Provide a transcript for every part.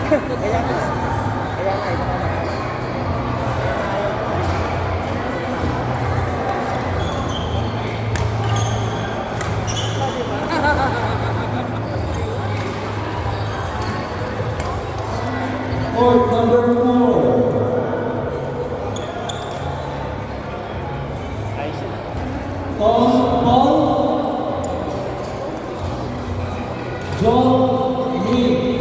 Kaya nga, ito ka na. Court number 4. Ayos yun. Tom Paul. John Lee.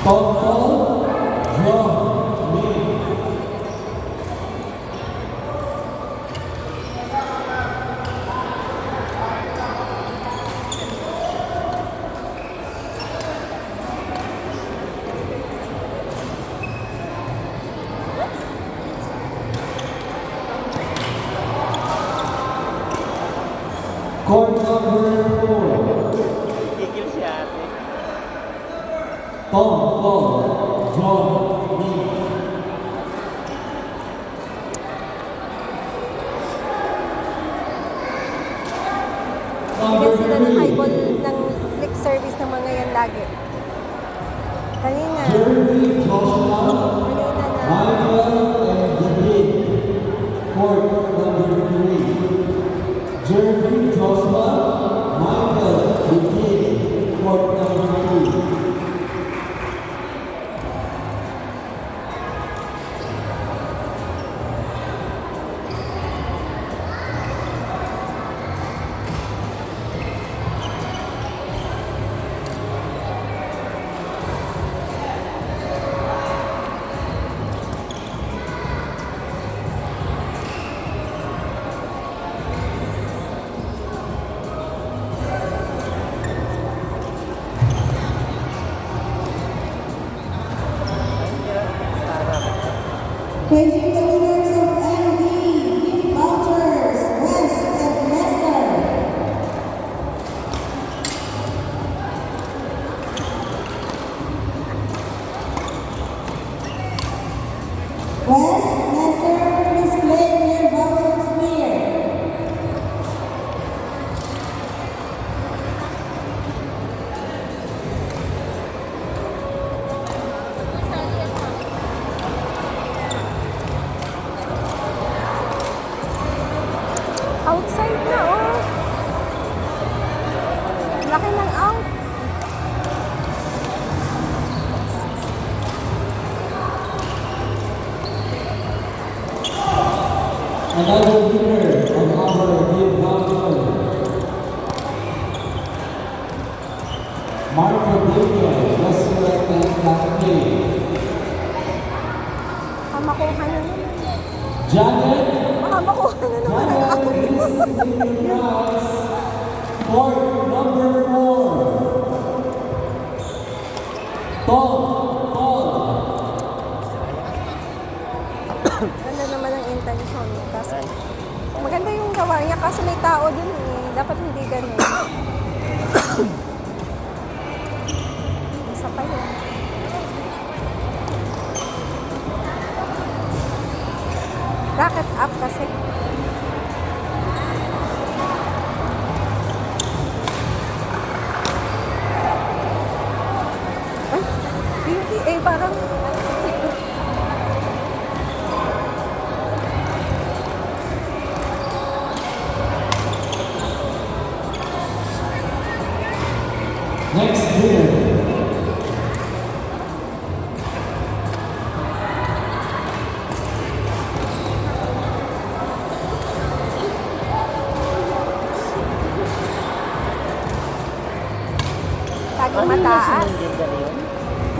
Tom Paul. John Lee. Court number 4. Tigil si ate. Tom Paul. John Lee. Bigyan sila ng highball ng flick service ng mga yan lagi. Kanina. Jeremy Joshua. Kanina na. Michael and David. Court number 3. Jeremy Joshua. Michael David. Court number 2. Praising the winners of MD Gift Vouchers, West and Messer. West, Messer, display their vouchers here. Outside na, oh. Laki ng out. Another winner of our gift voucher. Marco Daniel, Restaurant and Cafe. Makuha na naman. Janet. Makuha na naman ang out. Court number 4. Tom Paul. Ganda naman ang intention. Kaso, maganda yung gawa niya kaso may tao dun eh. Dapat hindi ganun. Isa pa yun. Racket up kasi. Ay, beauty eh, parang Next winner. saging mataas.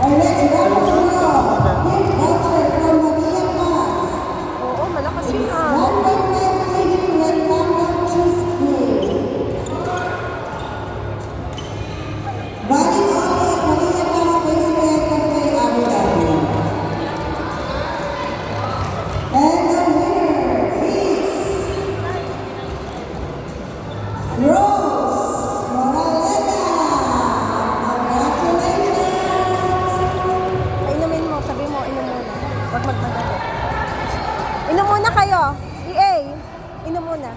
And let's welcome now, gift voucher from Maria Paz. Oo, malakas yun ah. Number 5, rectangle cheesecake. Valid only at Maria Paz Basement Cafe, Abu Dhabi. And the winner is Rose Moraleda. Congratulations! Inumin mo, sabi mo, inom muna. Huwag magmadali. Inom muna kayo. EA. Inom muna.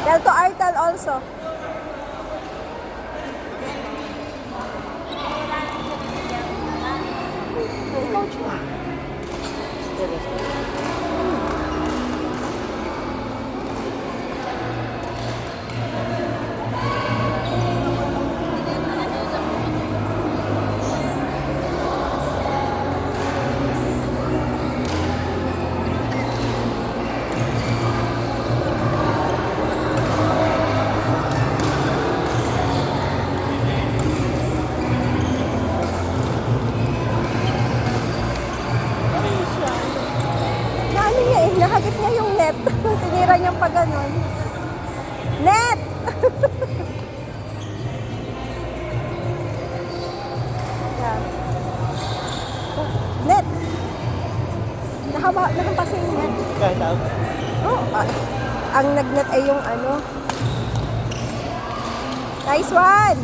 Tell to Artel also. Ikaw, Chua. Naano niya eh, nakagit niya yung net. Tinira niyang pa ganon. Net! Yeah. Oh, net! Nakapasa yung net. Kahit ako. Oh, ang nagnet ay yung ano. Nice one!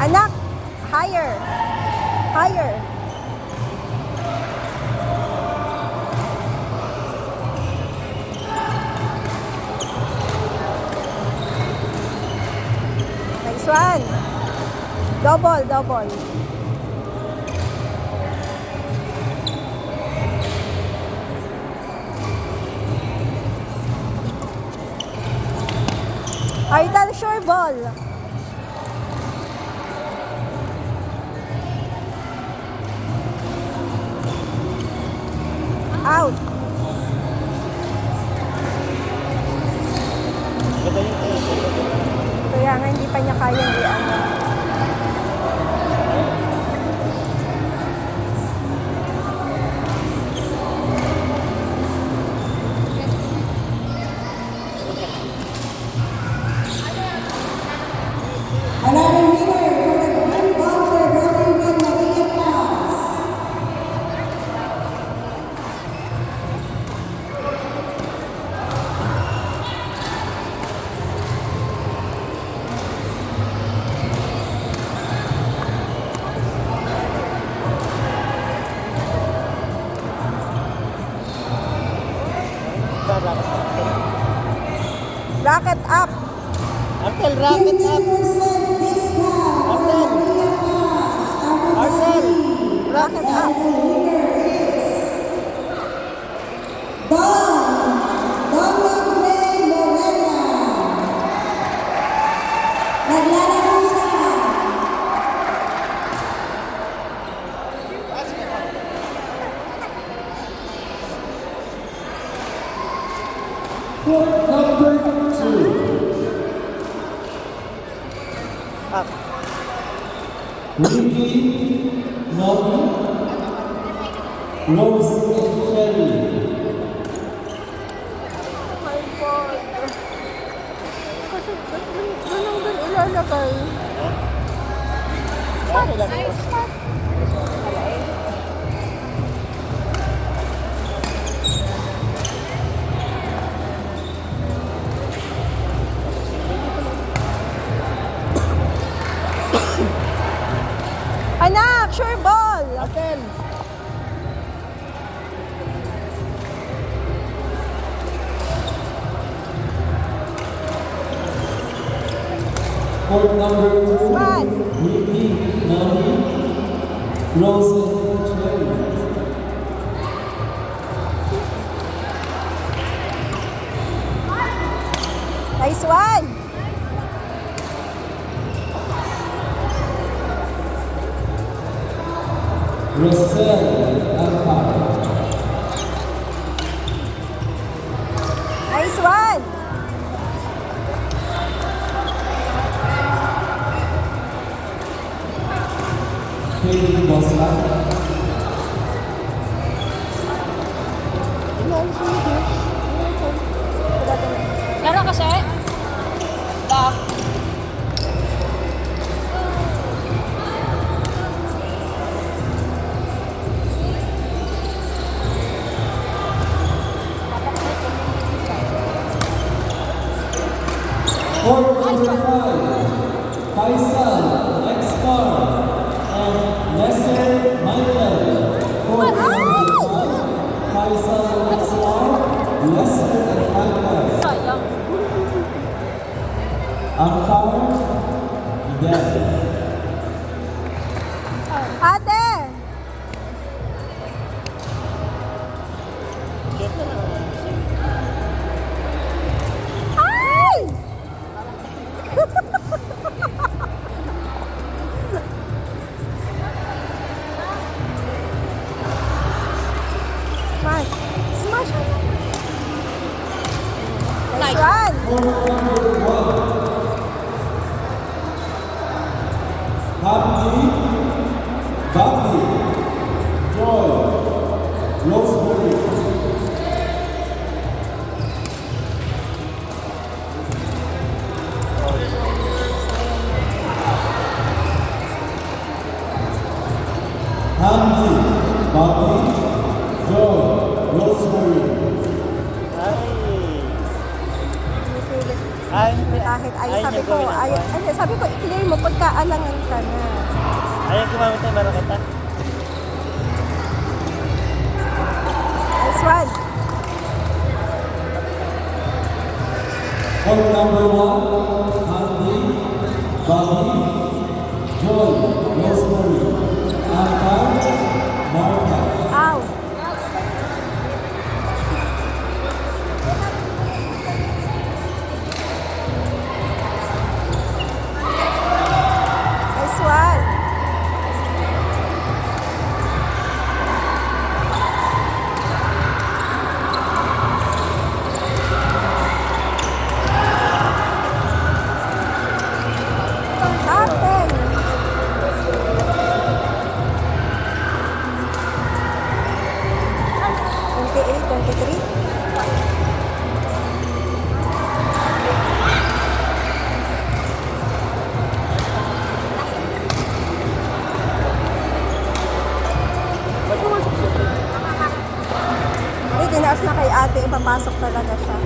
Anak, higher. Higher. Nice one. Double, double. Artel, sure ball. Out. Ganda yung tayo. Kaya nga hindi pa niya kayang i-ano. Another winner for the Green Vaulter Rotary Maria Claus. Racket up. Artel, rocket up. 50% discount for Artel. Maria Claus. Artel. Racket up. Don Andre Lorena. Naglalaro siya. Court number 2. Up. Ricky, Nobby, Rose and Cherry. My God. Kasi doon ilalagay. Okay lang. Anak, sure ball. Artel. Court number 2. One. Ricky, Nobby, Rose and Cherry. Nice one. Roselle Alpha. Nice one. Katie Bosla. Laro kasi? Lock. Court number 5, Faisal Lexmar and Lester Michael. Court number 5, Faisal Lexmar, Lester and Michael. Sayang. Umpire, Miguel. Ate! Cute na lang. Ay! Smash! Smash! Nice run! Court number 1, Hamdi, Bobby, Joy, Rosemary. Hamdi, Bobby, Joy, Rosemary. Ay. Pinipilit. Ay, Kahit ayaw, sabi niya ko, gawin ang ayaw, kwan. ano, sabi ko, i-clear mo pagkaalangan ka na. Ayaw gumamit ng marakata. Nice one. Court number 1, Hamdi, Bobby, Joy, Rosemary. Umpire, Martha. Ow. Nice one. Captain. 28, 23. Hindi, tinaas na kay ate, ipapasok talaga siya.